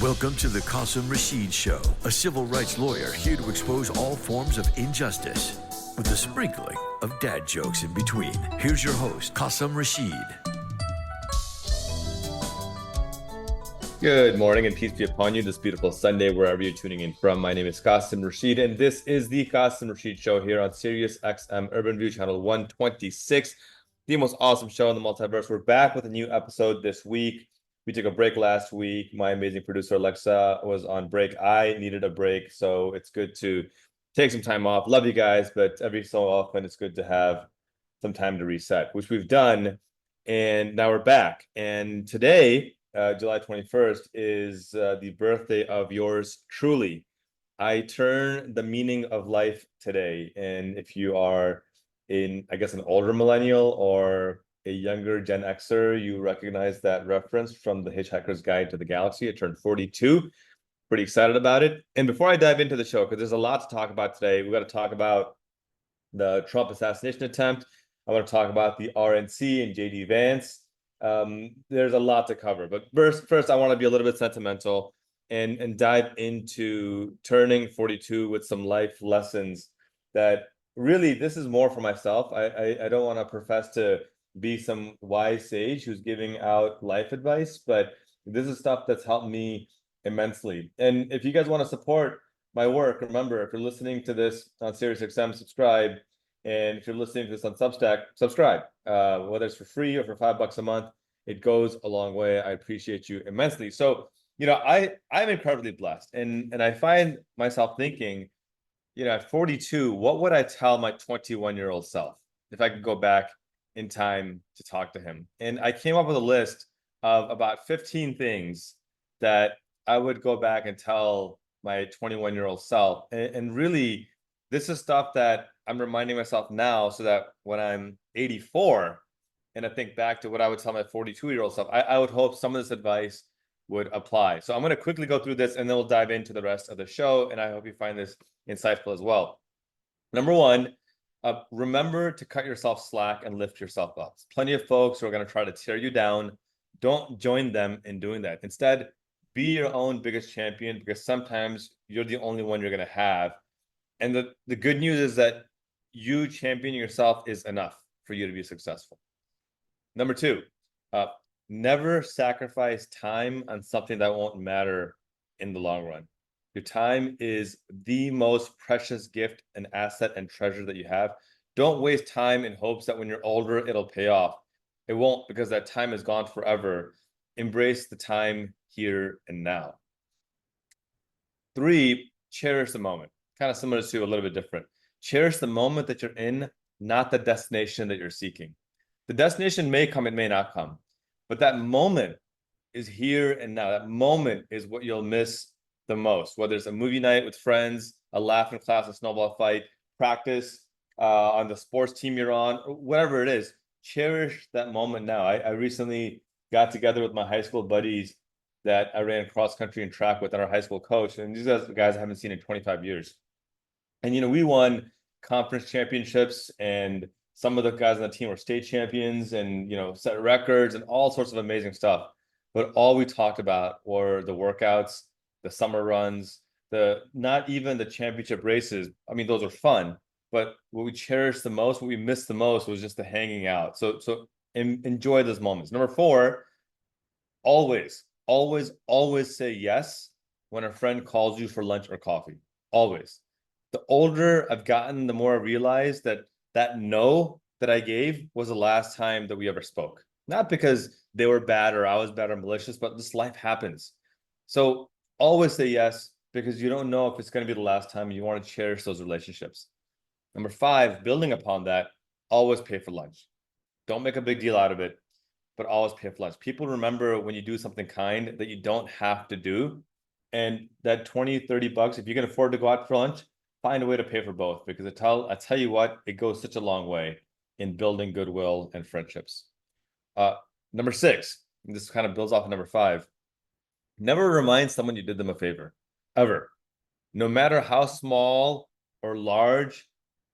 Welcome to the Qasim Rashid Show, a civil rights lawyer here to expose all forms of injustice with a sprinkling of dad jokes in between. Here's your host, Qasim Rashid. Good morning and peace be upon you this beautiful Sunday, wherever you're tuning in from. My name is Qasim Rashid, and this is the Qasim Rashid Show here on Sirius XM Urban View Channel 126, the most awesome show in the multiverse. We're back with a new episode this week. We took a break last week. My amazing producer, Alexa, was on break. I needed a break, so it's good to take some time off. Love you guys, but every so often it's good to have some time to reset, which we've done, and now we're back. And today, July 21st, is the birthday of yours truly. I turn the meaning of life today, and if you are an older millennial or a younger Gen Xer, you recognize that reference from the Hitchhiker's Guide to the Galaxy. I turned 42. Pretty excited about it. And before I dive into the show, because there's a lot to talk about today, we got to talk about the Trump assassination attempt. I want to talk about the RNC and JD Vance. There's a lot to cover. But first, I want to be a little bit sentimental and dive into turning 42 with some life lessons that really, this is more for myself. I don't want to profess to be some wise sage who's giving out life advice, but this is stuff that's helped me immensely. And if you guys want to support my work, remember, if you're listening to this on SiriusXM, subscribe. And if you're listening to this on Substack, subscribe. Whether it's for free or for $5 a month, it goes a long way. I appreciate you immensely. So, I'm incredibly blessed. And I find myself thinking, at 42, what would I tell my 21-year-old self if I could go back in time to talk to him? And I came up with a list of about 15 things that I would go back and tell my 21-year-old self. And really, this is stuff that I'm reminding myself now so that when I'm 84 and I think back to what I would tell my 42-year-old self, I would hope some of this advice would apply. So I'm going to quickly go through this and then we'll dive into the rest of the show. And I hope you find this insightful as well. Number one, remember to cut yourself slack and lift yourself up. Plenty of folks who are going to try to tear you down. Don't join them in doing that. Instead, be your own biggest champion, because sometimes you're the only one you're going to have. And the good news is that you championing yourself is enough for you to be successful. Number two, never sacrifice time on something that won't matter in the long run. Your time is the most precious gift and asset and treasure that you have. Don't waste time in hopes that when you're older, it'll pay off. It won't, because that time is gone forever. Embrace the time here and now. Three, cherish the moment. Kind of similar to a little bit different. Cherish the moment that you're in, not the destination that you're seeking. The destination may come, it may not come, but that moment is here and now. That moment is what you'll miss the most, whether it's a movie night with friends, a laugh in class, a snowball fight, practice on the sports team you're on, whatever it is. Cherish that moment now. I recently got together with my high school buddies that I ran cross country and track with, and our high school coach, and these guys I haven't seen in 25 years. And we won conference championships, and some of the guys on the team were state champions and set records and all sorts of amazing stuff. But all we talked about were the workouts, the summer runs, not even the championship races. I mean, those are fun, but what we cherished the most, what we missed the most, was just the hanging out. So enjoy those moments. Number four, always say yes when a friend calls you for lunch or coffee. Always. The older I've gotten, the more I realize that no that I gave was the last time that we ever spoke. Not because they were bad or I was bad or malicious, but just life happens. So always say yes, because you don't know if it's going to be the last time, and you want to cherish those relationships. Number five, building upon that, always pay for lunch. Don't make a big deal out of it, but always pay for lunch. People remember when you do something kind that you don't have to do. And that $20, $30, if you can afford to go out for lunch, find a way to pay for both, because I tell you what, it goes such a long way in building goodwill and friendships. Number six, and this kind of builds off of number five, never remind someone you did them a favor, ever. No matter how small or large,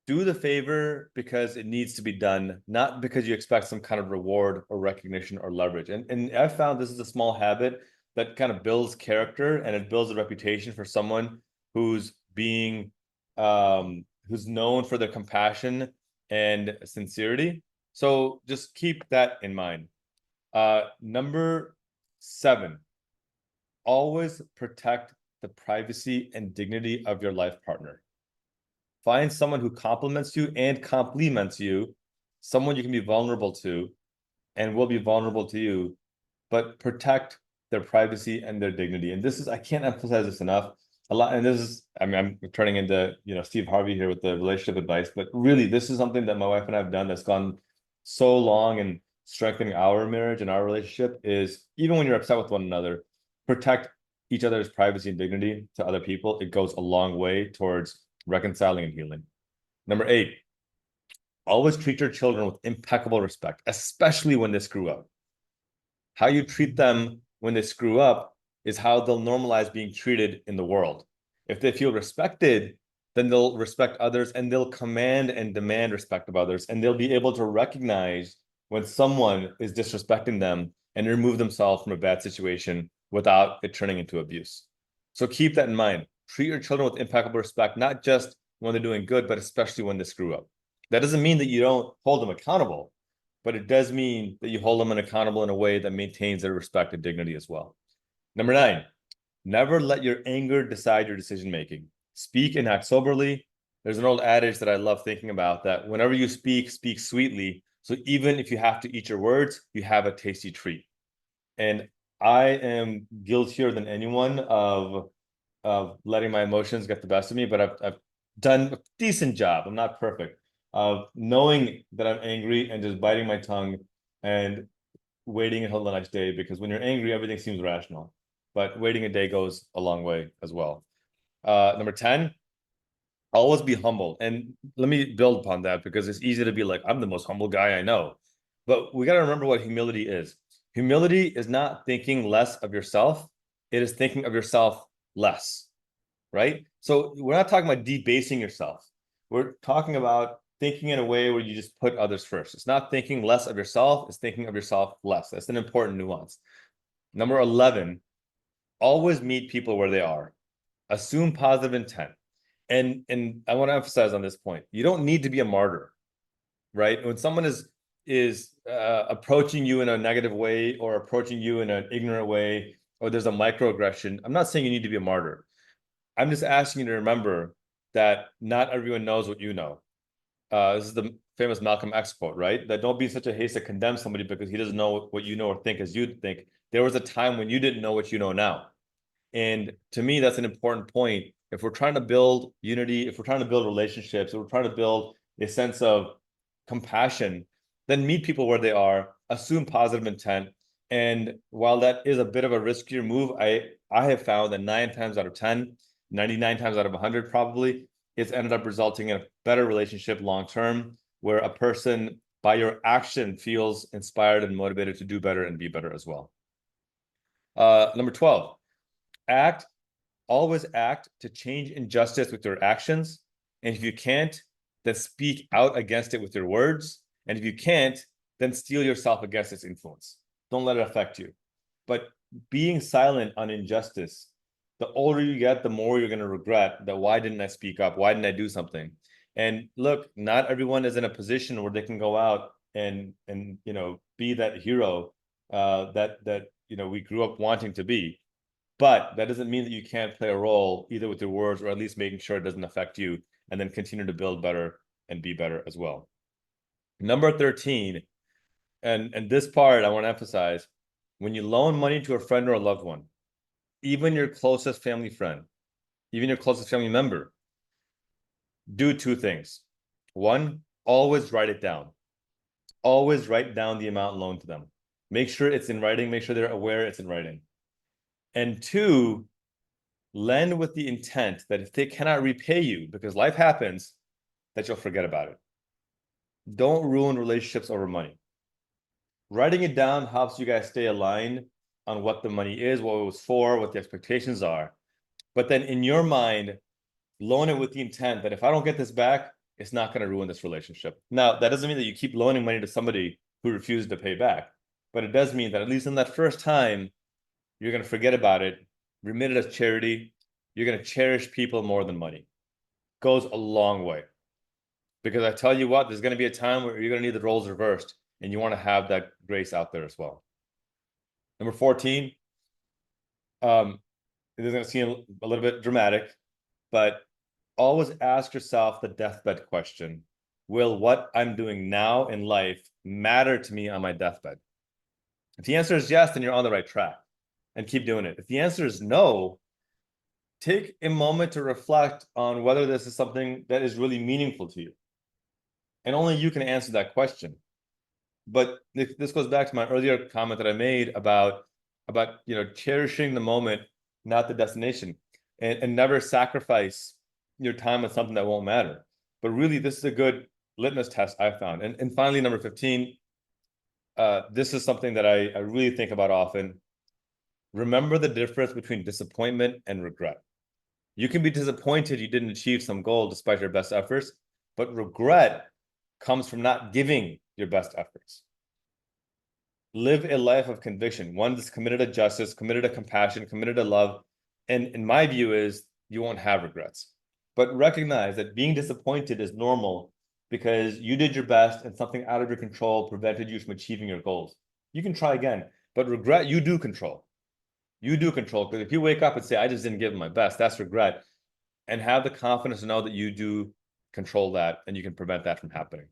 do the favor because it needs to be done, not because you expect some kind of reward or recognition or leverage. And I found this is a small habit that kind of builds character, and it builds a reputation for someone who's being who's known for their compassion and sincerity. So just keep that in mind. Number 7, always protect the privacy and dignity of your life partner. Find someone who compliments you and compliments you, someone you can be vulnerable to and will be vulnerable to you, but protect their privacy and their dignity. And this is, I can't emphasize this enough. A lot, and this is, I mean, I'm turning into, Steve Harvey here with the relationship advice, but really, this is something that my wife and I have done that's gone so long and strengthening our marriage and our relationship is, even when you're upset with one another, protect each other's privacy and dignity to other people. It goes a long way towards reconciling and healing. Number 8, always treat your children with impeccable respect, especially when they screw up. How you treat them when they screw up is how they'll normalize being treated in the world. If they feel respected, then they'll respect others, and they'll command and demand respect of others, and they'll be able to recognize when someone is disrespecting them and remove themselves from a bad situation without it turning into abuse. So keep that in mind. Treat your children with impeccable respect, not just when they're doing good, but especially when they screw up. That doesn't mean that you don't hold them accountable, but it does mean that you hold them accountable in a way that maintains their respect and dignity as well. Number 9, never let your anger decide your decision-making. Speak and act soberly. There's an old adage that I love thinking about, that whenever you speak, speak sweetly. So even if you have to eat your words, you have a tasty treat. And I am guiltier than anyone of letting my emotions get the best of me, but I've done a decent job. I'm not perfect, of knowing that I'm angry and just biting my tongue and waiting until the next day, because when you're angry, everything seems rational, but waiting a day goes a long way as well. Number 10, always be humble. And let me build upon that, because it's easy to be like, I'm the most humble guy I know. But we got to remember what humility is. Humility is not thinking less of yourself. It is thinking of yourself less, right? So we're not talking about debasing yourself. We're talking about thinking in a way where you just put others first. It's not thinking less of yourself. It's thinking of yourself less. That's an important nuance. Number 11, always meet people where they are. Assume positive intent. And I want to emphasize on this point, you don't need to be a martyr, right? When someone is approaching you in a negative way, or approaching you in an ignorant way, or there's a microaggression, I'm not saying you need to be a martyr. I'm just asking you to remember that not everyone knows what you know. This is the famous Malcolm X quote, right? That don't be such a haste to condemn somebody because he doesn't know what you know or think as you think. There was a time when you didn't know what you know now. And to me, that's an important point. If we're trying to build unity, if we're trying to build relationships, if we're trying to build a sense of compassion, then meet people where they are, assume positive intent. And while that is a bit of a riskier move, I have found that 9 times out of 10, 99 times out of 100 probably, it's ended up resulting in a better relationship long term, where a person by your action feels inspired and motivated to do better and be better as well. Number 12, always act to change injustice with your actions. And if you can't, then speak out against it with your words. And if you can't, then steel yourself against its influence. Don't let it affect you. But being silent on injustice, the older you get, the more you're going to regret that, why didn't I speak up? Why didn't I do something? And look, not everyone is in a position where they can go out and be that hero that we grew up wanting to be. But that doesn't mean that you can't play a role either with your words, or at least making sure it doesn't affect you, and then continue to build better and be better as well. Number 13, and this part I want to emphasize, when you loan money to a friend or a loved one, even your closest family friend, even your closest family member, do 2 things. 1, always write it down. Always write down the amount loaned to them. Make sure it's in writing. Make sure they're aware it's in writing. And 2, lend with the intent that if they cannot repay you, because life happens, that you'll forget about it. Don't ruin relationships over money. Writing it down helps you guys stay aligned on what the money is, what it was for, what the expectations are. But then in your mind, loan it with the intent that if I don't get this back, it's not going to ruin this relationship. Now, that doesn't mean that you keep loaning money to somebody who refuses to pay back, but it does mean that at least in that first time, You're going to forget about it, remit it as charity. You're going to cherish people more than money. Goes a long way. Because I tell you what, there's going to be a time where you're going to need the roles reversed, and you want to have that grace out there as well. Number 14, this is going to seem a little bit dramatic, but always ask yourself the deathbed question. Will what I'm doing now in life matter to me on my deathbed? If the answer is yes, then you're on the right track and keep doing it. If the answer is no, take a moment to reflect on whether this is something that is really meaningful to you. And only you can answer that question. But this goes back to my earlier comment that I made about cherishing the moment, not the destination, and never sacrifice your time on something that won't matter. But really, this is a good litmus test I found. And finally, number 15, this is something that I really think about often. Remember the difference between disappointment and regret. You can be disappointed you didn't achieve some goal despite your best efforts, but regret comes from not giving your best efforts. Live a life of conviction, one that's committed to justice, committed to compassion, committed to love. And in my view is you won't have regrets. But recognize that being disappointed is normal because you did your best and something out of your control prevented you from achieving your goals. You can try again, but regret, you do control. You do control, because if you wake up and say, I just didn't give my best, that's regret. And have the confidence to know that you do control that and you can prevent that from happening.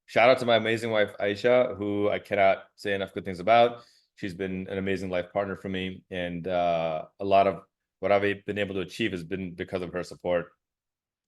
Shout out to my amazing wife, Aisha, who I cannot say enough good things about. She's been an amazing life partner for me. And a lot of what I've been able to achieve has been because of her support.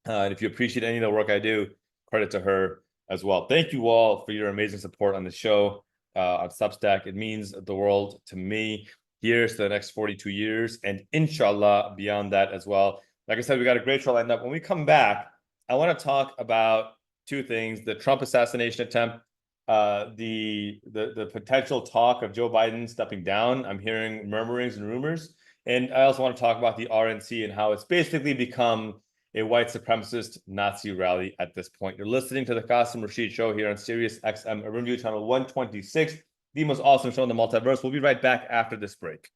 And if you appreciate any of the work I do, credit to her as well. Thank you all for your amazing support on the show, on Substack. It means the world to me. Here's to the next 42 years and inshallah beyond that as well. Like I said, we got a great show lined up. When we come back, I want to talk about two things: the Trump assassination attempt, the potential talk of Joe Biden stepping down. I'm hearing murmurings and rumors. And I also want to talk about the RNC and how it's basically become a white supremacist Nazi rally at this point. You're listening to the Qasim Rashid Show here on Sirius XM Urban View Channel 126, the most awesome show in the multiverse. We'll be right back after this break.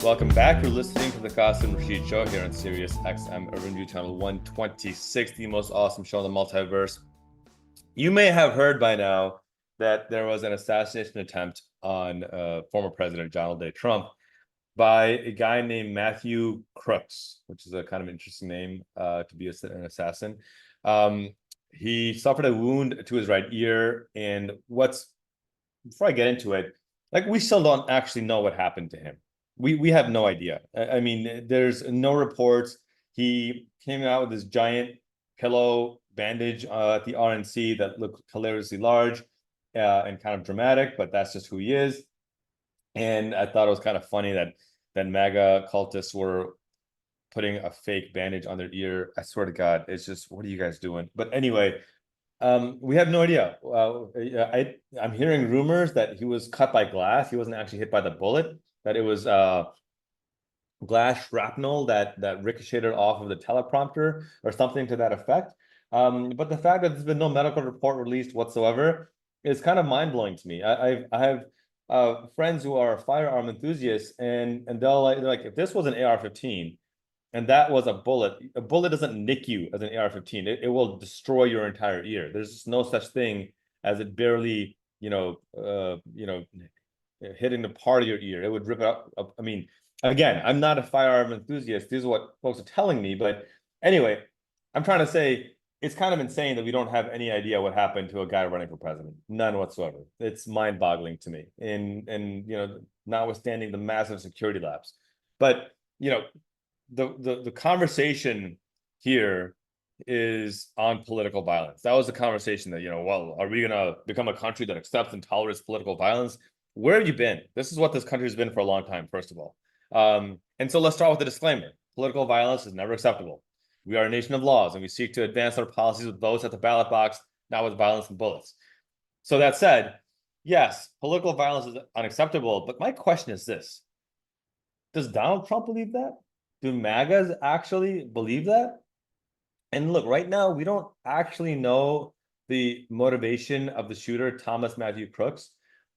Welcome back. You're listening to the Qasim Rashid Show here on Sirius XM Urban View Channel 126, the most awesome show in the multiverse. You may have heard by now that there was an assassination attempt on former President Donald J. Trump by a guy named Matthew Crooks, which is a kind of interesting name to be an assassin. He suffered a wound to his right ear, and before I get into it, we still don't actually know what happened to him. We have no idea. I mean, there's no reports. He came out with this giant pillow bandage at the RNC that looked hilariously large and kind of dramatic, but that's just who he is. And I thought it was kind of funny that MAGA cultists were putting a fake bandage on their ear. I swear to God, it's just, what are you guys doing? But anyway, we have no idea. I'm hearing rumors that he was cut by glass. He wasn't actually hit by the bullet, that it was glass shrapnel that ricocheted off of the teleprompter or something to that effect. But the fact that there's been no medical report released whatsoever is kind of mind-blowing to me. I have friends who are firearm enthusiasts, and they're like, if this was an AR-15 and that was a bullet doesn't nick you as an AR-15. It will destroy your entire ear. There's just no such thing as it barely, hitting the part of your ear. It would rip it up. I mean, again, I'm not a firearm enthusiast. This is what folks are telling me. But anyway, I'm trying to say it's kind of insane that we don't have any idea what happened to a guy running for president. None whatsoever. It's mind-boggling to me. And notwithstanding the massive security lapse. But the conversation here is on political violence. That was the conversation that, well, are we going to become a country that accepts and tolerates political violence? where have you been? This is what this country has been for a long time, first of all. And so let's start with the disclaimer. Political violence is never acceptable. We are a nation of laws, and we seek to advance our policies with votes at the ballot box, not with violence and bullets. So that said, yes, political violence is unacceptable, but my question is this. Does Donald Trump believe that? Do MAGAs actually believe that? And look, right now, we don't actually know the motivation of the shooter, Thomas Matthew Crooks,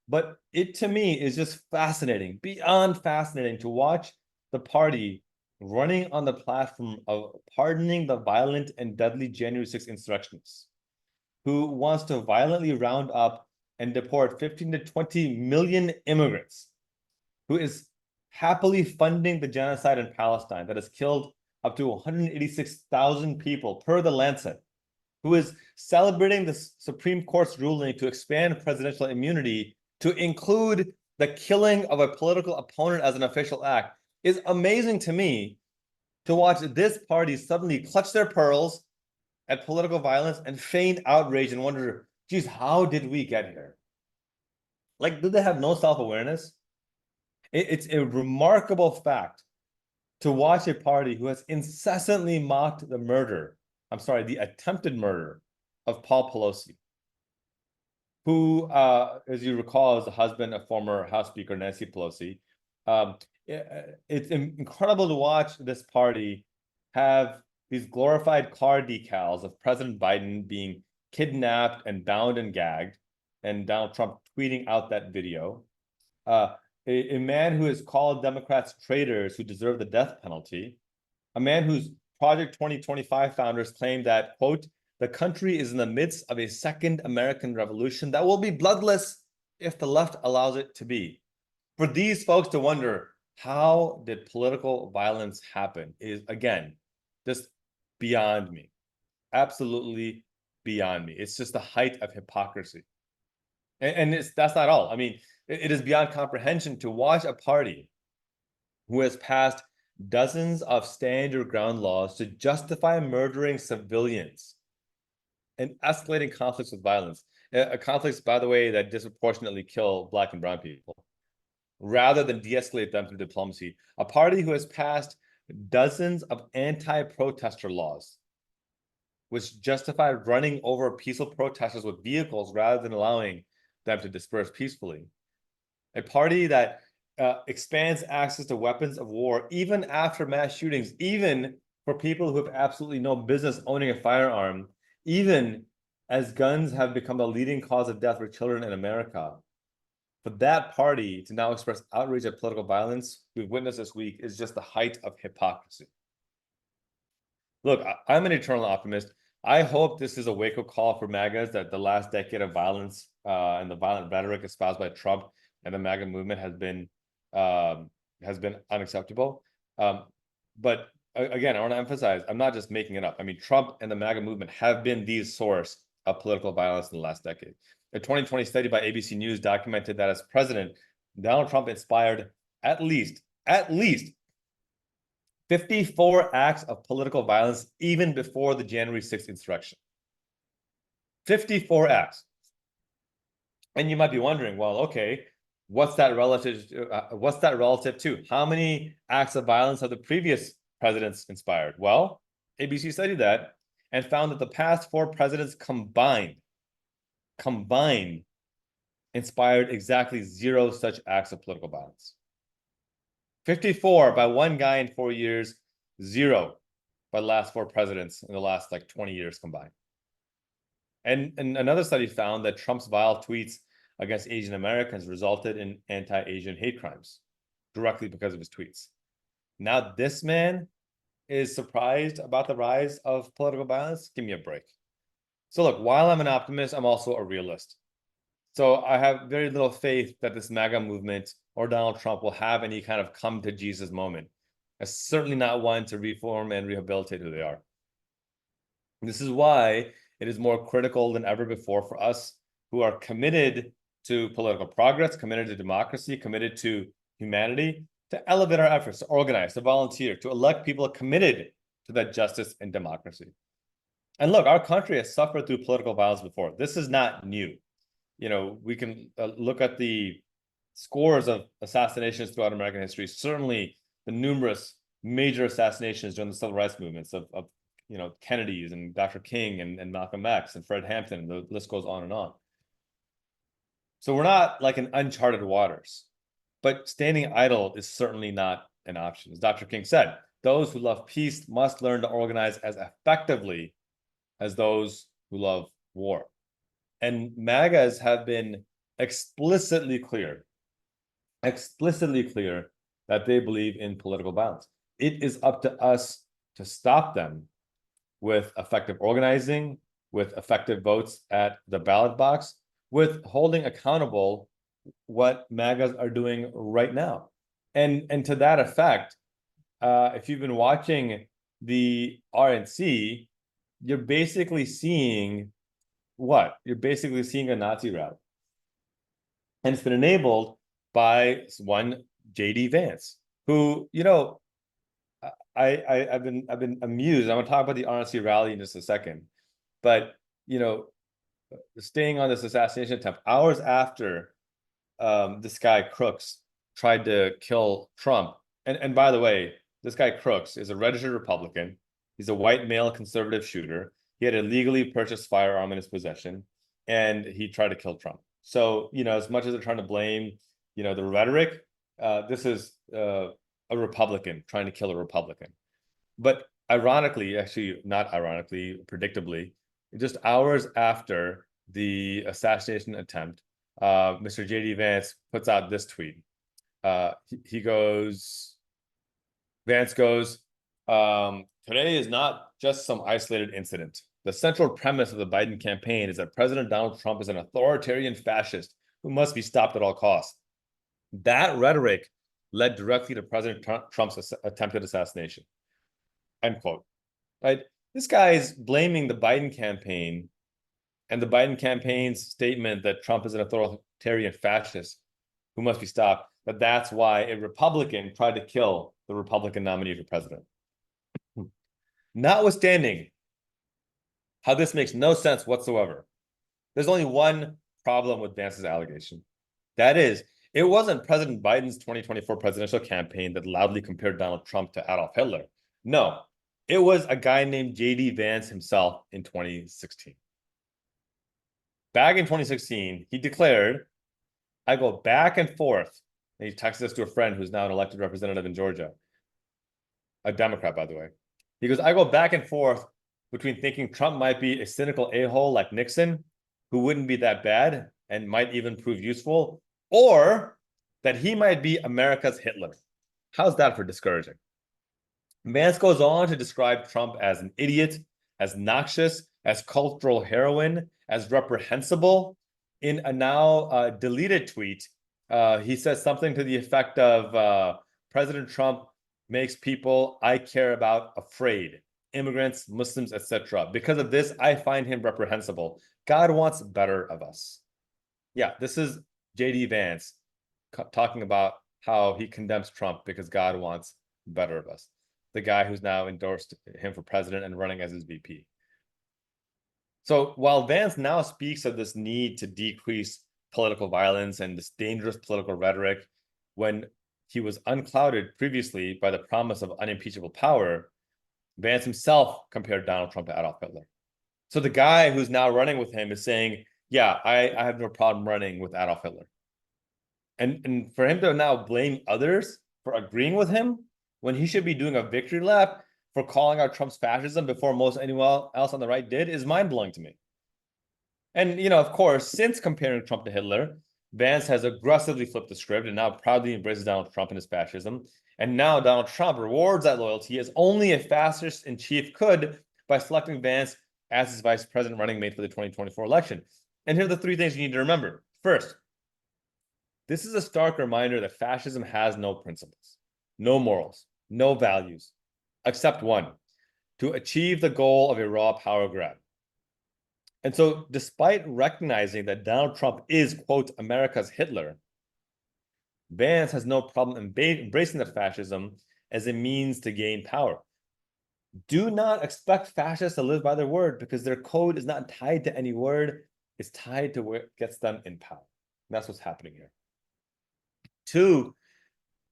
but it to me is just fascinating, beyond fascinating to watch the party running on the platform of pardoning the violent and deadly January 6th insurrectionists, who wants to violently round up and deport 15 to 20 million immigrants, who is happily funding the genocide in Palestine that has killed up to 186,000 people per the Lancet, who is celebrating the Supreme Court's ruling to expand presidential immunity to include the killing of a political opponent as an official act, is amazing to me to watch this party suddenly clutch their pearls at political violence and feign outrage and wonder, geez, how did we get here? Like, do they have no self-awareness? It's a remarkable fact to watch a party who has incessantly mocked the attempted murder of Paul Pelosi, who, as you recall, is the husband of former House Speaker Nancy Pelosi. It's incredible to watch this party have these glorified car decals of President Biden being kidnapped and bound and gagged, and Donald Trump tweeting out that video. A man who has called Democrats traitors who deserve the death penalty, a man whose Project 2025 founders claim that, quote, the country is in the midst of a second American revolution that will be bloodless if the left allows it to be. For these folks to wonder, how did political violence happen is, again, just beyond me. Absolutely beyond me. It's just the height of hypocrisy. And that's not all. I mean, it is beyond comprehension to watch a party who has passed dozens of stand your ground laws to justify murdering civilians and escalating conflicts with violence, conflicts, by the way, that disproportionately kill Black and brown people, rather than de-escalate them through diplomacy. A party who has passed dozens of anti-protester laws, which justify running over peaceful protesters with vehicles rather than allowing them to disperse peacefully. A party that expands access to weapons of war even after mass shootings, even for people who have absolutely no business owning a firearm, even as guns have become the leading cause of death for children in America. For that party to now express outrage at political violence we've witnessed this week is just the height of hypocrisy. Look, I'm an eternal optimist. I hope this is a wake-up call for MAGAs that the last decade of violence and the violent rhetoric espoused by Trump and the MAGA movement has been unacceptable. But again, I want to emphasize, I'm not just making it up. I mean, Trump and the MAGA movement have been the source of political violence in the last decade. A 2020 study by ABC News documented that as president, Donald Trump inspired at least 54 acts of political violence even before the January 6th insurrection. 54 acts. And you might be wondering, well, okay, what's that relative to? How many acts of violence have the previous presidents inspired? Well, ABC studied that and found that the past 4 presidents combined inspired exactly 0 such acts of political violence. 54 by one guy in 4 years, 0 by the last 4 presidents in the last 20 years combined. And another study found that Trump's vile tweets against Asian Americans resulted in anti-Asian hate crimes directly because of his tweets. Now this man is surprised about the rise of political violence? Give me a break. So look, while I'm an optimist, I'm also a realist. So I have very little faith that this MAGA movement or Donald Trump will have any kind of come to Jesus moment. I'm certainly not one to reform and rehabilitate who they are. This is why it is more critical than ever before for us who are committed to political progress, committed to democracy, committed to humanity, to elevate our efforts, to organize, to volunteer, to elect people committed to that justice and democracy. And look, our country has suffered through political violence before. This is not new. You know, we can look at the scores of assassinations throughout American history, certainly the numerous major assassinations during the civil rights movements of Kennedy's and Dr. King and Malcolm X and Fred Hampton, the list goes on and on. So we're not like in uncharted waters, but standing idle is certainly not an option. As Dr. King said, those who love peace must learn to organize as effectively as those who love war. And MAGAs have been explicitly clear that they believe in political violence. It is up to us to stop them with effective organizing, with effective votes at the ballot box, with holding accountable what MAGAs are doing right now. And to that effect, if you've been watching the RNC, you're basically seeing what? You're basically seeing a Nazi rally. And it's been enabled by one J.D. Vance, who, I've been amused. I'm gonna talk about the RNC rally in just a second, but staying on this assassination attempt, hours after this guy Crooks tried to kill Trump, and by the way, this guy Crooks is a registered Republican. He's a white male conservative shooter. He had a legally purchased firearm in his possession, and he tried to kill Trump. So, as much as they're trying to blame, the rhetoric, this is a Republican trying to kill a Republican. But ironically, actually not ironically, predictably, just hours after the assassination attempt, Mr. J.D. Vance puts out this tweet. Vance goes, today is not just some isolated incident. The central premise of the Biden campaign is that President Donald Trump is an authoritarian fascist who must be stopped at all costs. That rhetoric led directly to President Trump's attempted assassination. End quote. Right? This guy is blaming the Biden campaign and the Biden campaign's statement that Trump is an authoritarian fascist who must be stopped, but that's why a Republican tried to kill the Republican nominee for president. Notwithstanding how this makes no sense whatsoever, there's only one problem with Vance's allegation. That is, it wasn't President Biden's 2024 presidential campaign that loudly compared Donald Trump to Adolf Hitler. No, it was a guy named J.D. Vance himself in 2016. Back in 2016, he declared, I go back and forth, and he texted this to a friend who's now an elected representative in Georgia, a Democrat, by the way. He goes, I go back and forth between thinking Trump might be a cynical a-hole like Nixon, who wouldn't be that bad and might even prove useful, or that he might be America's Hitler. How's that for discouraging? Vance goes on to describe Trump as an idiot, as noxious, as cultural heroin, as reprehensible. In a now deleted tweet, he says something to the effect of President Trump makes people I care about afraid, immigrants, Muslims, etc. Because of this, I find him reprehensible. God wants better of us. Yeah, this is J.D. Vance talking about how he condemns Trump because God wants better of us. The guy who's now endorsed him for president and running as his VP. So while Vance now speaks of this need to decrease political violence and this dangerous political rhetoric, when he was unclouded previously by the promise of unimpeachable power, Vance himself compared Donald Trump to Adolf Hitler. So the guy who's now running with him is saying, yeah, I have no problem running with Adolf Hitler. And for him to now blame others for agreeing with him when he should be doing a victory lap for calling out Trump's fascism before most anyone else on the right did is mind-blowing to me. And, of course, since comparing Trump to Hitler, Vance has aggressively flipped the script and now proudly embraces Donald Trump and his fascism. And now Donald Trump rewards that loyalty as only a fascist in chief could by selecting Vance as his vice president running mate for the 2024 election. And here are the three things you need to remember. First, this is a stark reminder that fascism has no principles, no morals, no values, except one, to achieve the goal of a raw power grab. And so despite recognizing that Donald Trump is, quote, America's Hitler, Vance has no problem embracing that fascism as a means to gain power. Do not expect fascists to live by their word because their code is not tied to any word. It's tied to what gets them in power. And that's what's happening here. Two,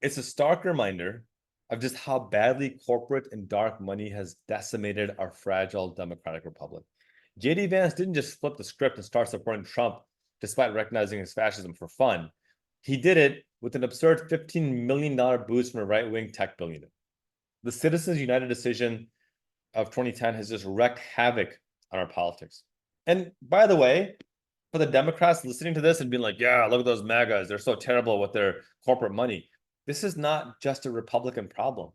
it's a stark reminder of just how badly corporate and dark money has decimated our fragile democratic republic. JD Vance didn't just flip the script and start supporting Trump despite recognizing his fascism for fun. He did it with an absurd $15 million boost from a right-wing tech billionaire. The Citizens United decision of 2010 has just wreaked havoc on our politics. And by the way, for the Democrats listening to this and being like, yeah, look at those MAGAs, they're so terrible with their corporate money. This is not just a Republican problem.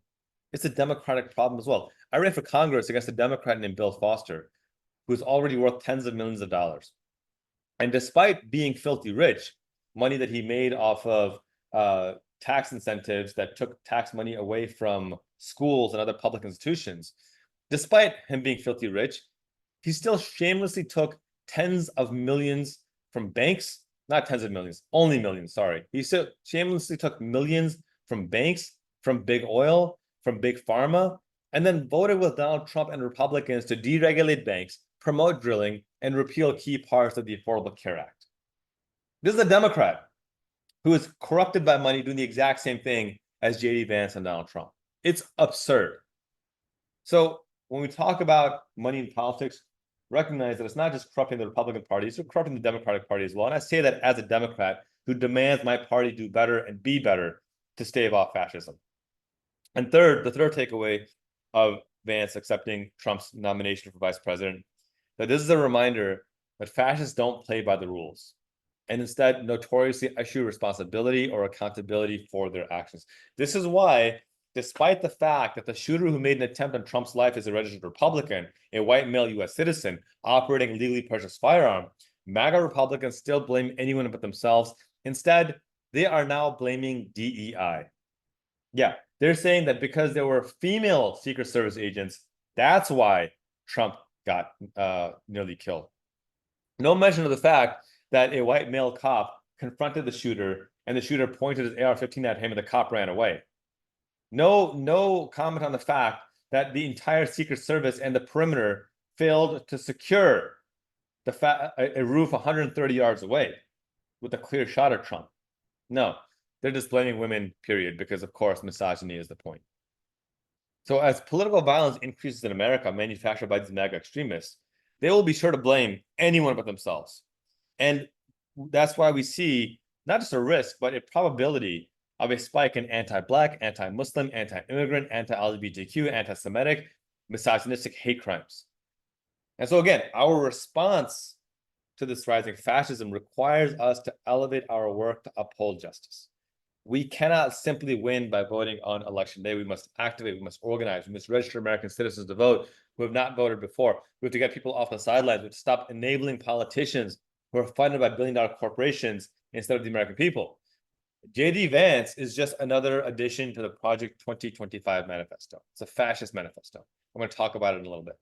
It's a Democratic problem as well. I ran for Congress against a Democrat named Bill Foster, who's already worth tens of millions of dollars. And despite being filthy rich, money that he made off of tax incentives that took tax money away from schools and other public institutions, despite him being filthy rich, he still shamelessly took tens of millions from banks, not tens of millions, only millions, sorry. He still shamelessly took millions from banks, from big oil, from big pharma, and then voted with Donald Trump and Republicans to deregulate banks, promote drilling, and repeal key parts of the Affordable Care Act. This is a Democrat who is corrupted by money doing the exact same thing as J.D. Vance and Donald Trump. It's absurd. So when we talk about money in politics, recognize that it's not just corrupting the Republican Party, it's corrupting the Democratic Party as well. And I say that as a Democrat who demands my party do better and be better to stave off fascism. And third, the third takeaway of Vance accepting Trump's nomination for vice president, that this is a reminder that fascists don't play by the rules and instead notoriously issue responsibility or accountability for their actions. This is why, despite the fact that the shooter who made an attempt on Trump's life is a registered Republican, a white male US citizen operating a legally purchased firearm, MAGA Republicans still blame anyone but themselves. Instead, they are now blaming DEI. Yeah, they're saying that because there were female Secret Service agents, that's why Trump got nearly killed. No mention of the fact that a white male cop confronted the shooter and the shooter pointed his AR-15 at him and the cop ran away. No comment on the fact that the entire Secret Service and the perimeter failed to secure a roof 130 yards away with a clear shot at Trump. No, they're just blaming women, period, because of course misogyny is the point. So as political violence increases in America, manufactured by these MAGA extremists, they will be sure to blame anyone but themselves. And that's why we see not just a risk, but a probability of a spike in anti-Black, anti-Muslim, anti-immigrant, anti-LGBTQ, anti-Semitic, misogynistic hate crimes. And so again, our response to this rising fascism requires us to elevate our work to uphold justice. We cannot simply win by voting on election day. We must activate, we must organize, we must register American citizens to vote who have not voted before. We have to get people off the sidelines. We have to stop enabling politicians who are funded by billion-dollar corporations instead of the American people. J.D. Vance is just another addition to the Project 2025 manifesto. It's a fascist manifesto. I'm going to talk about it in a little bit.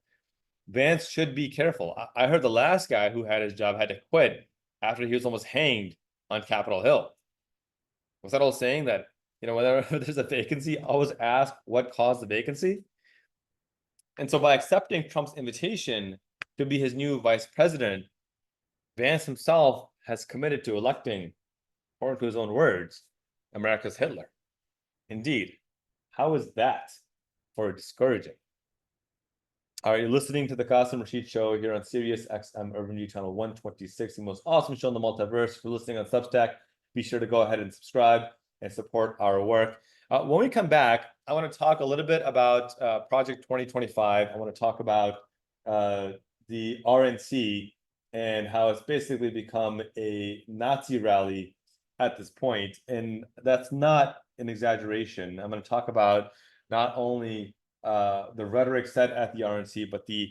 Vance should be careful. I heard the last guy who had his job had to quit after he was almost hanged on Capitol Hill. Was that old saying that, whenever there's a vacancy, always ask what caused the vacancy? And so by accepting Trump's invitation to be his new vice president, Vance himself has committed to electing, according to his own words, America's Hitler. Indeed, how is that for discouraging? Are you listening to the Qasim Rashid Show here on Sirius XM Urban View Channel 126, the most awesome show in the multiverse? If you're listening on Substack, be sure to go ahead and subscribe and support our work. When we come back, I want to talk a little bit about Project 2025. I want to talk about the RNC and how it's basically become a Nazi rally at this point. And that's not an exaggeration. I'm going to talk about not only the rhetoric set at the RNC, but the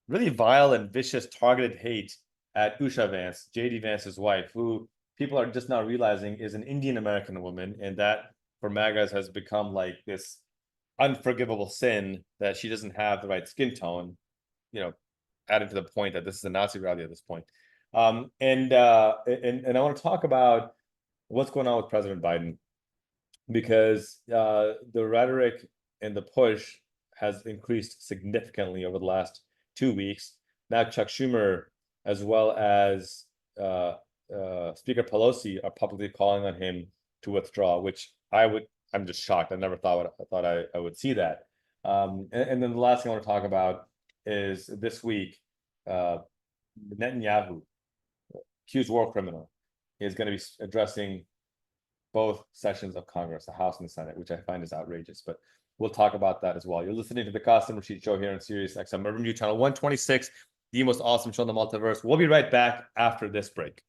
really vile and vicious targeted hate at Usha Vance, J.D. Vance's wife, who people are just now realizing is an Indian American woman, and that for MAGAs has become like this unforgivable sin that she doesn't have the right skin tone, adding to the point that this is a Nazi rally at this point. And I want to talk about what's going on with President Biden, because the rhetoric and the push has increased significantly over the last 2 weeks. Now Chuck Schumer, as well as Speaker Pelosi, are publicly calling on him to withdraw, which I'm just shocked. I never thought I would see that. And then the last thing I want to talk about is this week, Netanyahu, accused war criminal, is going to be addressing both sessions of Congress, the House and the Senate, which I find is outrageous. But we'll talk about that as well. You're listening to the Qasim Rashid Show here on Sirius XM Urban View Channel 126, the most awesome show in the multiverse. We'll be right back after this break.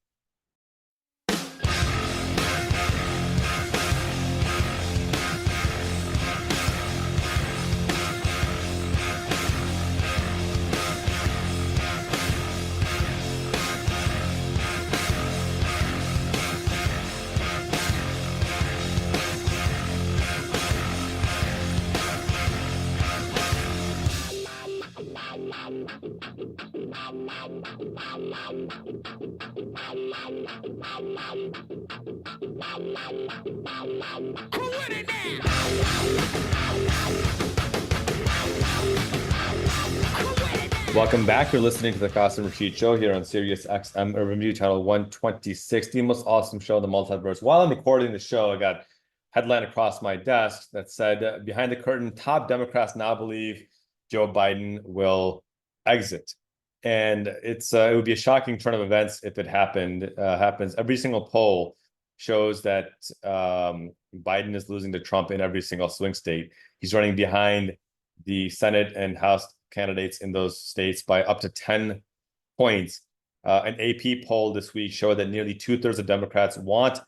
Welcome back. You're listening to the Qasim Rashid Show here on Sirius XM Urban View Channel 126, the most awesome show in the multiverse. While I'm recording the show, I got a headline across my desk that said, behind the curtain, top Democrats now believe Joe Biden will exit. And it would be a shocking turn of events if it happens. Every single poll shows that Biden is losing to Trump in every single swing state. He's running behind the Senate and House candidates in those states by up to 10 points. An AP poll this week showed that nearly 2/3 of Democrats want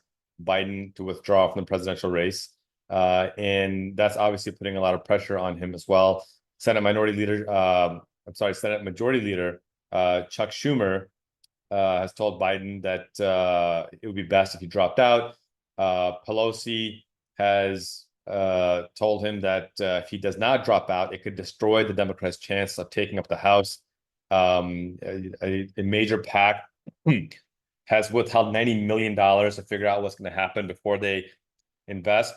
Biden to withdraw from the presidential race. And that's obviously putting a lot of pressure on him as well. Senate Majority Leader Chuck Schumer has told Biden that it would be best if he dropped out. Pelosi has told him that if he does not drop out, it could destroy the Democrats' chance of taking up the House. A major PAC has withheld $90 million to figure out what's going to happen before they invest.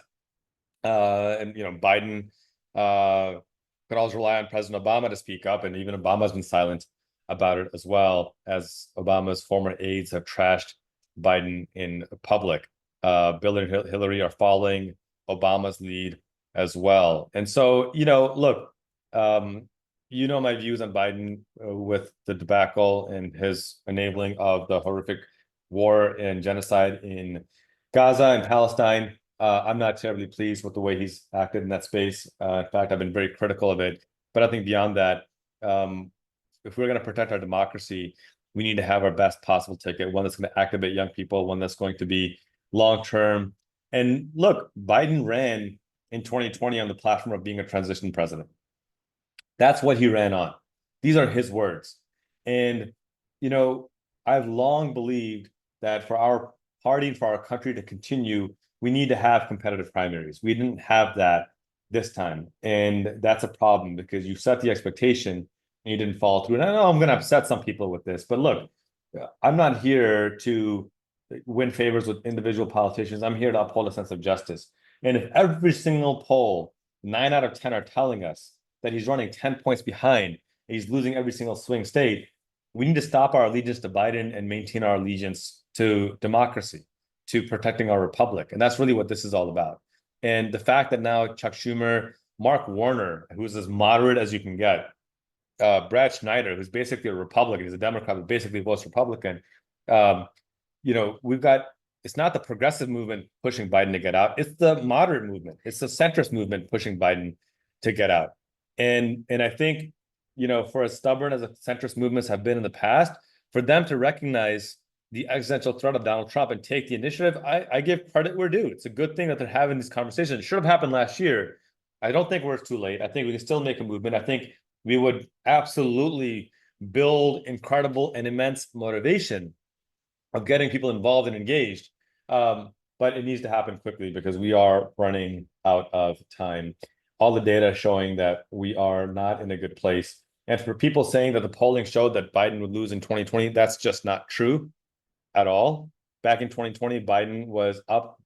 And Biden could also rely on President Obama to speak up, and even Obama's been silent about it as well, as Obama's former aides have trashed Biden in public. Bill and Hillary are following Obama's lead as well. And so, look, my views on Biden with the debacle and his enabling of the horrific war and genocide in Gaza and Palestine. I'm not terribly pleased with the way he's acted in that space. In fact, I've been very critical of it. But I think beyond that, if we're going to protect our democracy, we need to have our best possible ticket, one that's going to activate young people, one that's going to be long-term. And look, Biden ran in 2020 on the platform of being a transition president. That's what he ran on. These are his words. And, I've long believed that for our party and for our country to continue, we need to have competitive primaries. We didn't have that this time. And that's a problem because you set the expectation and you didn't follow through. And I know I'm going to upset some people with this, but look, I'm not here to win favors with individual politicians. I'm here to uphold a sense of justice. And if every single poll, 9 out of 10 are telling us that he's running 10 points behind, he's losing every single swing state, we need to stop our allegiance to Biden and maintain our allegiance to democracy, to protecting our republic. And that's really what this is all about. And the fact that now Chuck Schumer, Mark Warner, who's as moderate as you can get, Brad Schneider, who's basically a Republican, he's a Democrat, but basically votes Republican. We've got, it's not the progressive movement pushing Biden to get out. It's the moderate movement. It's the centrist movement pushing Biden to get out. And I think, for as stubborn as the centrist movements have been in the past, for them to recognize the existential threat of Donald Trump and take the initiative, I give credit where due. It's a good thing that they're having these conversations. It should have happened last year. I don't think we're too late. I think we can still make a movement. I think we would absolutely build incredible and immense motivation of getting people involved and engaged. But it needs to happen quickly because we are running out of time. All the data showing that we are not in a good place. And for people saying that the polling showed that Biden would lose in 2020, that's just not true at all. Back in 2020, Biden was up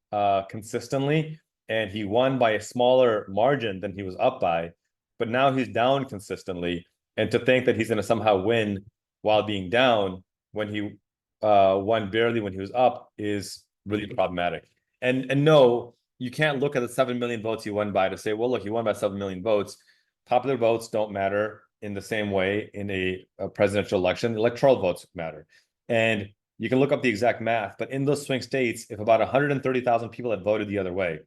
consistently, and he won by a smaller margin than he was up by. But now he's down consistently. And to think that he's going to somehow win while being down when he won barely when he was up is really problematic. And no, you can't look at the 7 million votes he won by to say, well, look, he won by 7 million votes. Popular votes don't matter in the same way in a presidential election. Electoral votes matter. And you can look up the exact math, but in those swing states, if about 130,000 people had voted the other way,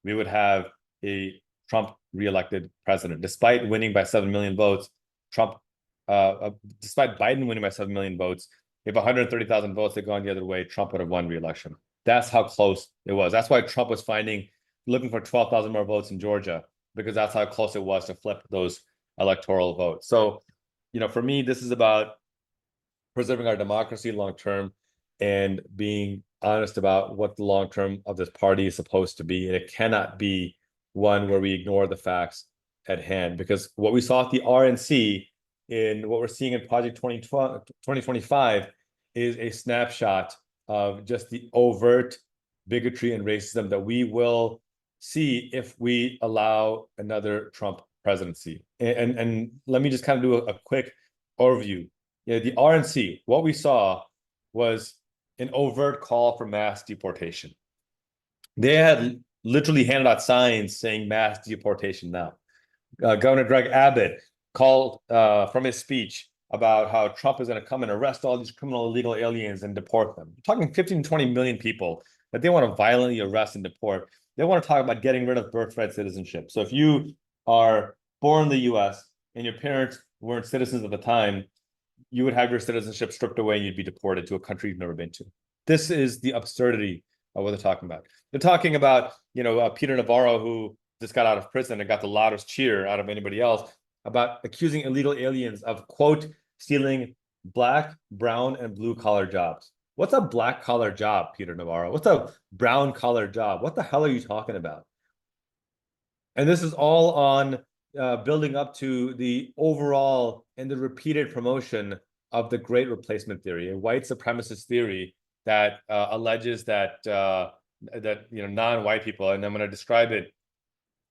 we would have a Trump reelected president. Despite winning by 7 million votes, despite Biden winning by 7 million votes, if 130,000 votes had gone the other way, Trump would have won re-election. That's how close it was. That's why Trump was looking for 12,000 more votes in Georgia, because that's how close it was to flip those electoral votes. So, for me, this is about preserving our democracy long term and being honest about what the long term of this party is supposed to be. And it cannot be one where we ignore the facts at hand, because what we saw at the RNC in what we're seeing in Project 2025 is a snapshot of just the overt bigotry and racism that we will see if we allow another Trump presidency. And let me just kind of do a quick overview. The RNC, what we saw was an overt call for mass deportation. They had literally handed out signs saying mass deportation now. Governor Greg Abbott called from his speech about how Trump is going to come and arrest all these criminal illegal aliens and deport them. We're talking 15 to 20 million people that they want to violently arrest and deport. They want to talk about getting rid of birthright citizenship. So if you are born in the US and your parents weren't citizens at the time, you would have your citizenship stripped away and you'd be deported to a country you've never been to. This is the absurdity of what they're talking about. They're talking about, Peter Navarro, who just got out of prison and got the loudest cheer out of anybody else, about accusing illegal aliens of, quote, stealing black, brown, and blue collar jobs. What's a black collar job, Peter Navarro? What's a brown collar job? What the hell are you talking about? And this is all on building up to the overall and the repeated promotion of the Great Replacement theory, a white supremacist theory that alleges that non-white people, and I'm going to describe it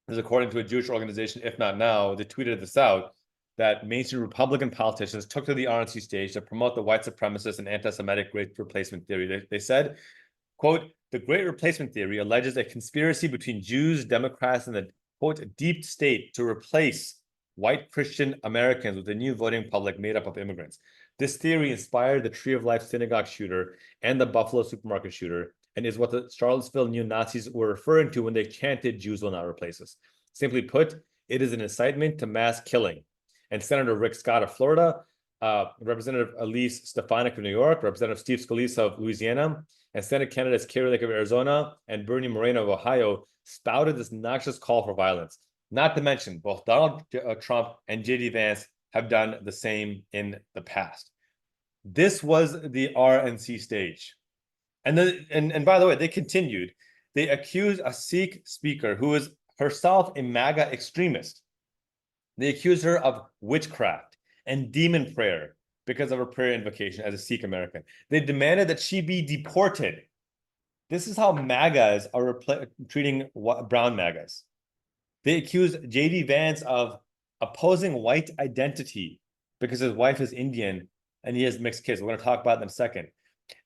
as according to a Jewish organization, If Not Now, they tweeted this out, that mainstream Republican politicians took to the RNC stage to promote the white supremacist and anti-Semitic Great Replacement theory. They said, quote, the Great Replacement theory alleges a conspiracy between Jews, Democrats, and the, quote, deep state to replace white Christian Americans with a new voting public made up of immigrants. This theory inspired the Tree of Life synagogue shooter and the Buffalo supermarket shooter, and is what the Charlottesville neo-Nazis were referring to when they chanted Jews will not replace us. Simply put, it is an incitement to mass killing. And Senator Rick Scott of Florida, Representative Elise Stefanik of New York, Representative Steve Scalise of Louisiana, and Senate candidates Kari Lake of Arizona and Bernie Moreno of Ohio spouted this noxious call for violence. Not to mention, both Donald Trump and J.D. Vance have done the same in the past. This was the RNC stage. And by the way, they continued. They accused a Sikh speaker who is herself a MAGA extremist. They accused her of witchcraft and demon prayer because of her prayer invocation as a Sikh American. They demanded that she be deported. This is how MAGAs are treating brown MAGAs. They accused J.D. Vance of opposing white identity because his wife is Indian and he has mixed kids. We're going to talk about them in a second.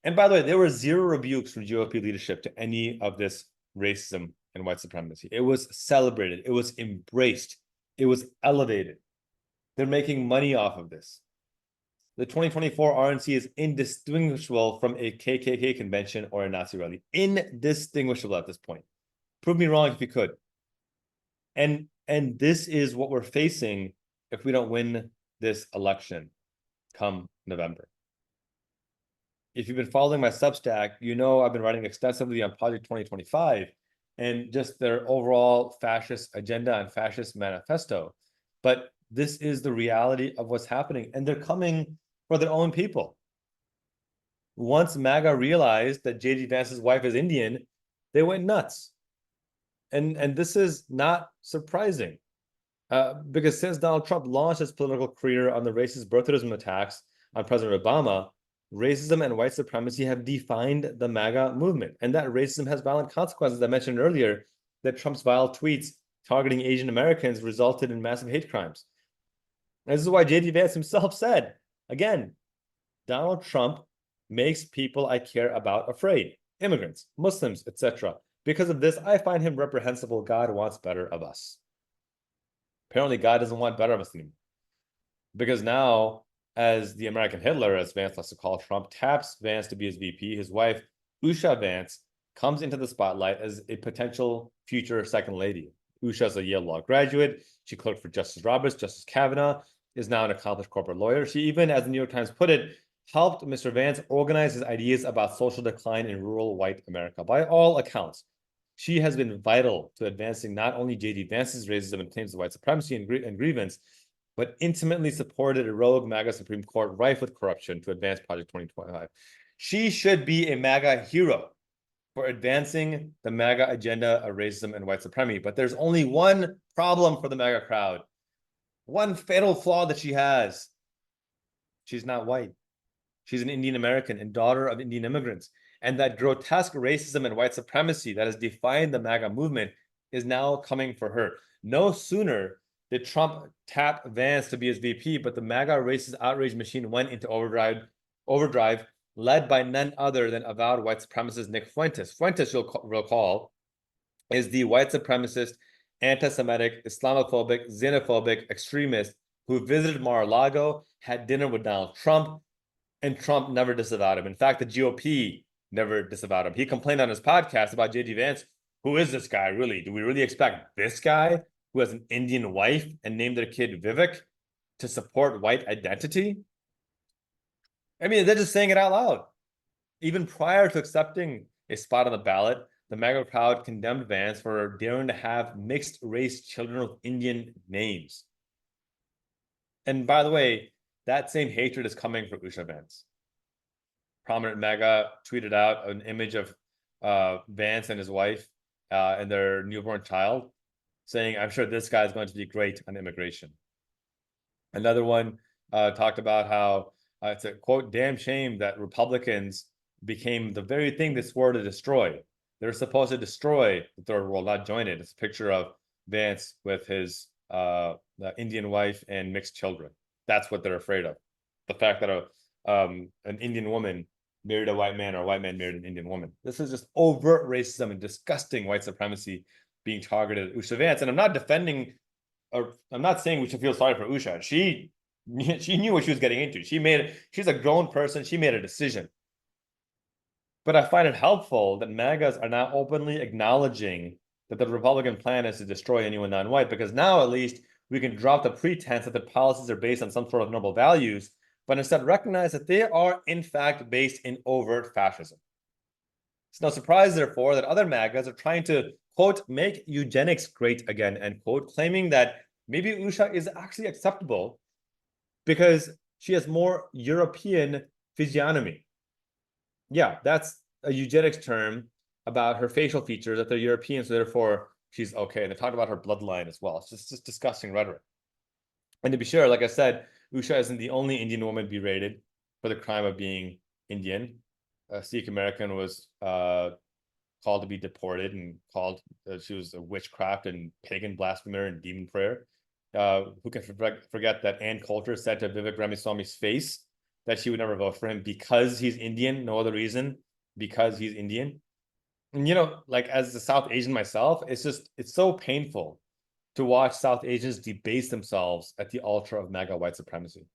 And by the way, there were zero rebukes from GOP leadership to any of this racism and white supremacy. It was celebrated. It was embraced. It was elevated. They're making money off of this. The 2024 RNC is indistinguishable from a KKK convention or a Nazi rally. Indistinguishable at this point. Prove me wrong if you could. And this is what we're facing if we don't win this election come November. If you've been following my Substack, you know I've been writing extensively on Project 2025 and just their overall fascist agenda and fascist manifesto. But this is the reality of what's happening, and they're coming for their own people. Once MAGA realized that J.D. Vance's wife is Indian, they went nuts. And this is not surprising because since Donald Trump launched his political career on the racist birtherism attacks on President Obama, racism and white supremacy have defined the MAGA movement. And that racism has violent consequences. I mentioned earlier that Trump's vile tweets targeting Asian Americans resulted in massive hate crimes. And this is why J.D. Vance himself said, again, Donald Trump makes people I care about afraid. Immigrants, Muslims, etc. Because of this, I find him reprehensible. God wants better of us. Apparently, God doesn't want better of us anymore. Because now, as the American Hitler, as Vance likes to call Trump, taps Vance to be his VP, his wife, Usha Vance, comes into the spotlight as a potential future second lady. Usha is a Yale Law graduate. She clerked for Justice Roberts. Justice Kavanaugh is now an accomplished corporate lawyer. She even, as the New York Times put it, helped Mr. Vance organize his ideas about social decline in rural white America. By all accounts, she has been vital to advancing not only J.D. Vance's racism and claims of white supremacy and grievance, but intimately supported a rogue MAGA Supreme Court rife with corruption to advance Project 2025. She should be a MAGA hero for advancing the MAGA agenda of racism and white supremacy. But there's only one problem for the MAGA crowd, one fatal flaw that she has. She's not white. She's an Indian American and daughter of Indian immigrants. And that grotesque racism and white supremacy that has defined the MAGA movement is now coming for her. No sooner did Trump tap Vance to be his VP, but the MAGA racist outrage machine went into overdrive, led by none other than avowed white supremacist Nick Fuentes. Fuentes, you'll recall, is the white supremacist, anti-Semitic, Islamophobic, xenophobic extremist who visited Mar-a-Lago, had dinner with Donald Trump, and Trump never disavowed him. In fact, the GOP never disavowed him. He complained on his podcast about J.D. Vance. Who is this guy, really? Do we really expect this guy, who has an Indian wife and named their kid Vivek, to support white identity? I mean, they're just saying it out loud. Even prior to accepting a spot on the ballot, the MAGA crowd condemned Vance for daring to have mixed-race children with Indian names. And by the way, that same hatred is coming for Usha Vance. Prominent MAGA tweeted out an image of Vance and his wife and their newborn child, saying, I'm sure this guy is going to be great on immigration. Another one talked about how it's a, quote, damn shame that Republicans became the very thing they swore to destroy. They're supposed to destroy the third world, not join it. It's a picture of Vance with his Indian wife and mixed children. That's what they're afraid of. The fact that an Indian woman married a white man or a white man married an Indian woman. This is just overt racism and disgusting white supremacy being targeted at Usha Vance. And I'm not defending, or I'm not saying we should feel sorry for Usha. She knew what she was getting into. She's a grown person. She made a decision. But I find it helpful that MAGAs are now openly acknowledging that the Republican plan is to destroy anyone non-white, because now at least we can drop the pretense that the policies are based on some sort of noble values, but instead recognize that they are in fact based in overt fascism. It's no surprise, therefore, that other MAGAs are trying to, quote, make eugenics great again, end quote, claiming that maybe Usha is actually acceptable because she has more European physiognomy. Yeah, that's a eugenics term about her facial features, that they're European, so therefore she's okay. And they talked about her bloodline as well. It's just disgusting rhetoric. And to be sure, like I said, Usha isn't the only Indian woman berated for the crime of being Indian. A Sikh American was called to be deported and called, she was a witchcraft and pagan blasphemer and demon prayer. Who can forget that Ann Coulter said to Vivek Ramaswamy's face that she would never vote for him because he's Indian, no other reason, because he's Indian. And, you know, like as a South Asian myself, it's so painful to watch South Asians debase themselves at the altar of MAGA white supremacy.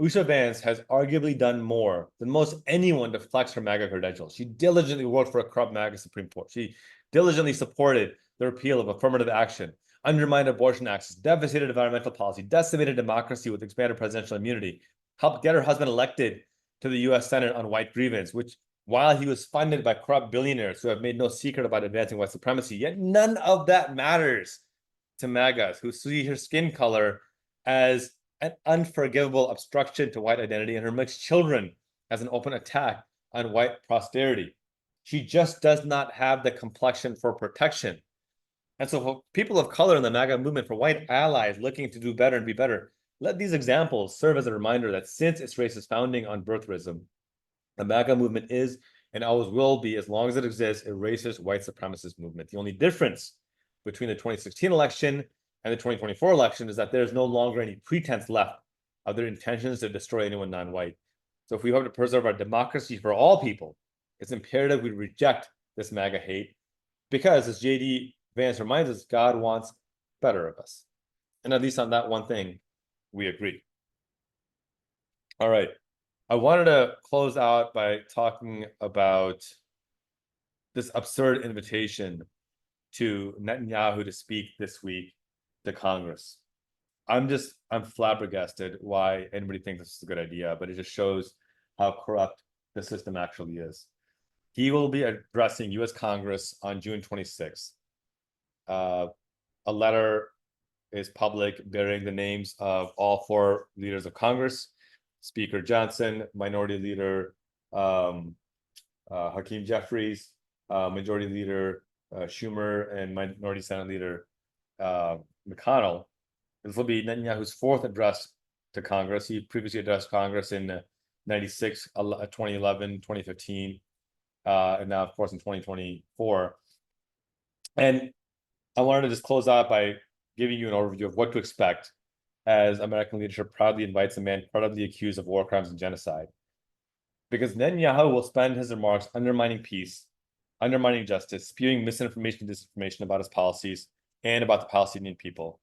Usha Vance has arguably done more than most anyone to flex her MAGA credentials. She diligently worked for a corrupt MAGA Supreme Court. She diligently supported the repeal of affirmative action, undermined abortion access, devastated environmental policy, decimated democracy with expanded presidential immunity, helped get her husband elected to the US Senate on white grievance, which, while he was funded by corrupt billionaires who have made no secret about advancing white supremacy, yet none of that matters to MAGAs who see her skin color as an unforgivable obstruction to white identity and her mixed children as an open attack on white posterity. She just does not have the complexion for protection. And so for people of color in the MAGA movement, for white allies looking to do better and be better, let these examples serve as a reminder that since its racist founding on birtherism, the MAGA movement is and always will be, as long as it exists, a racist white supremacist movement. The only difference between the 2016 election and the 2024 election is that there's no longer any pretense left of their intentions to destroy anyone non-white. So if we hope to preserve our democracy for all people, it's imperative we reject this MAGA hate Because, as J.D. Vance reminds us, God wants better of us. And at least on that one thing, we agree. All right. I wanted to close out by talking about this absurd invitation to Netanyahu to speak this week to Congress. I'm flabbergasted why anybody thinks this is a good idea, but it just shows how corrupt the system actually is. He will be addressing U.S. Congress on June 26th. A letter is public bearing the names of all four leaders of Congress: Speaker Johnson, Minority Leader Hakeem Jeffries, Majority Leader Schumer, and Minority Senate Leader McConnell. This will be Netanyahu's fourth address to Congress. He previously addressed Congress in 96, 2011, 2015, and now, of course, in 2024. And I wanted to just close out by giving you an overview of what to expect as American leadership proudly invites a man credibly accused of war crimes and genocide. Because Netanyahu will spend his remarks undermining peace, undermining justice, spewing misinformation and disinformation about his policies and about the Palestinian people.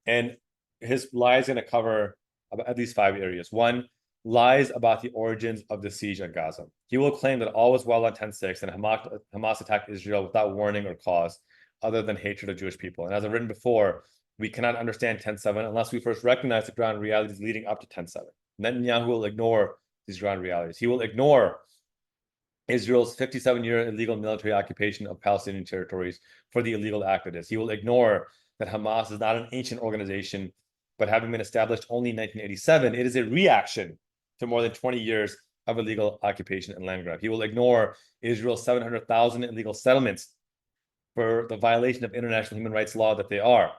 And his lies are going to cover at least 5 areas. One, lies about the origins of the siege on Gaza. He will claim that all was well on 10/6 and Hamas attacked Israel without warning or cause other than hatred of Jewish people. And as I've written before, we cannot understand 10/7 unless we first recognize the ground realities leading up to 10/7. Netanyahu will ignore these ground realities. He will ignore Israel's 57-year illegal military occupation of Palestinian territories for the illegal act it is. He will ignore that Hamas is not an ancient organization, but having been established only in 1987, it is a reaction to more than 20 years of illegal occupation and land grab. He will ignore Israel's 700,000 illegal settlements for the violation of international human rights law that they are,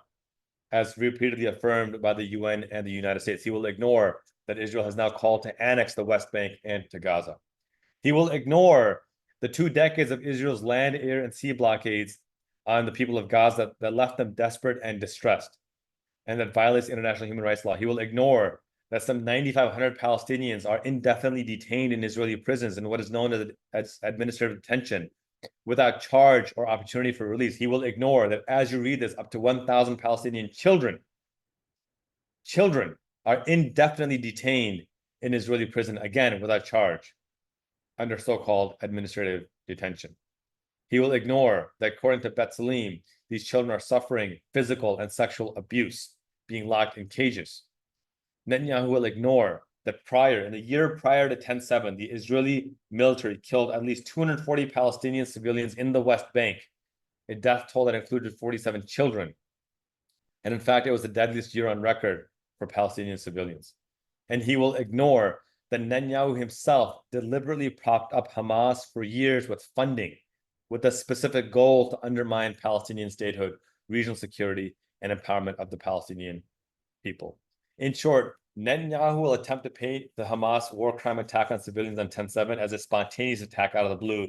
as repeatedly affirmed by the UN and the United States. He will ignore that Israel has now called to annex the West Bank and to Gaza. He will ignore the 2 decades of Israel's land, air, and sea blockades on the people of Gaza that left them desperate and distressed, and that violates international human rights law. He will ignore that some 9,500 Palestinians are indefinitely detained in Israeli prisons in what is known as administrative detention without charge or opportunity for release. He will ignore that, as you read this, up to 1,000 Palestinian children are indefinitely detained in Israeli prison, again, without charge, under so-called administrative detention. He will ignore that, according to B'Tselem, these children are suffering physical and sexual abuse, being locked in cages. Netanyahu will ignore that in the year prior to 10/7, the Israeli military killed at least 240 Palestinian civilians in the West Bank, a death toll that included 47 children. And in fact, it was the deadliest year on record for Palestinian civilians. And he will ignore that Netanyahu himself deliberately propped up Hamas for years with funding, with a specific goal to undermine Palestinian statehood, regional security, and empowerment of the Palestinian people. In short, Netanyahu will attempt to paint the Hamas war crime attack on civilians on 10/7 as a spontaneous attack out of the blue,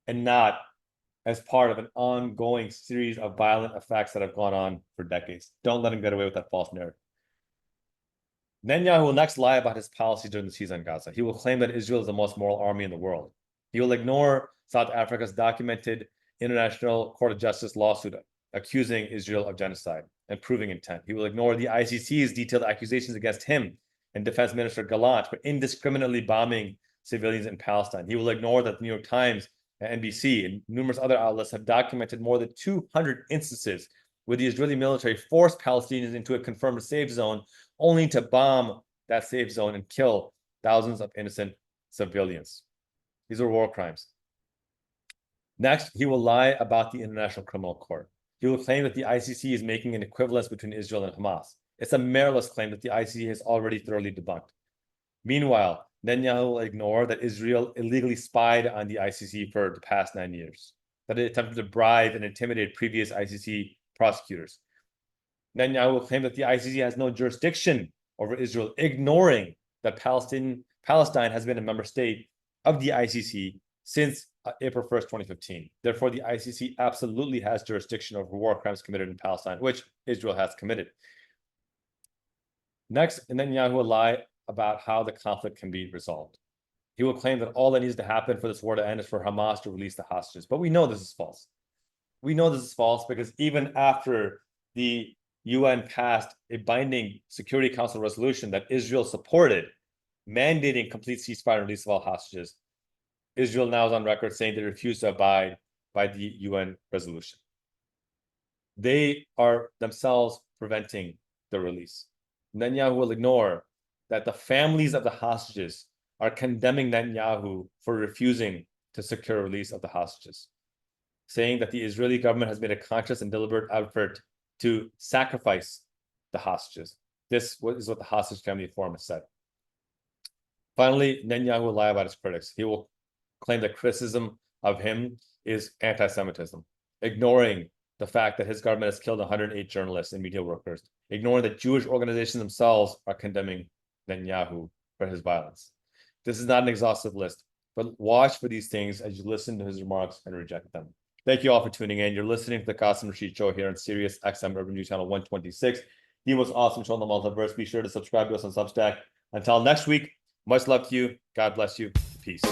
and not as part of an ongoing series of violent effects that have gone on for decades. Don't let him get away with that false narrative. Netanyahu will next lie about his policy during the siege on Gaza. He will claim that Israel is the most moral army in the world. He will ignore South Africa's documented International Court of Justice lawsuit accusing Israel of genocide and proving intent. He will ignore the ICC's detailed accusations against him and Defense Minister Gallant for indiscriminately bombing civilians in Palestine. He will ignore that the New York Times, NBC, and numerous other outlets have documented more than 200 instances where the Israeli military forced Palestinians into a confirmed safe zone only to bomb that safe zone and kill thousands of innocent civilians. These are war crimes. Next, he will lie about the International Criminal Court. He will claim that the ICC is making an equivalence between Israel and Hamas. It's a meritless claim that the ICC has already thoroughly debunked. Meanwhile, Netanyahu will ignore that Israel illegally spied on the ICC for the past 9 years, that it attempted to bribe and intimidate previous ICC prosecutors. Netanyahu will claim that the ICC has no jurisdiction over Israel, ignoring that Palestine has been a member state of the ICC since April 1st, 2015. Therefore, the ICC absolutely has jurisdiction over war crimes committed in Palestine, which Israel has committed. Next, Netanyahu will lie about how the conflict can be resolved. He will claim that all that needs to happen for this war to end is for Hamas to release the hostages. But we know this is false. We know this is false because even after the UN passed a binding Security Council resolution that Israel supported, mandating complete ceasefire and release of all hostages, Israel now is on record saying they refuse to abide by the UN resolution. They are themselves preventing the release. Netanyahu will ignore that the families of the hostages are condemning Netanyahu for refusing to secure release of the hostages, saying that the Israeli government has made a conscious and deliberate effort to sacrifice the hostages. This is what the Hostage Family Forum has said. Finally, Netanyahu will lie about his critics. He will claim that criticism of him is anti-Semitism, ignoring the fact that his government has killed 108 journalists and media workers, ignoring that Jewish organizations themselves are condemning Netanyahu for his violence. This is not an exhaustive list, but watch for these things as you listen to his remarks and reject them. Thank you all for tuning in. You're listening to the Qasim Rashid Show here on Sirius XM Urban News Channel 126, the most awesome show in the multiverse. Be sure to subscribe to us on Substack. Until next week, much love to you. God bless you. Peace.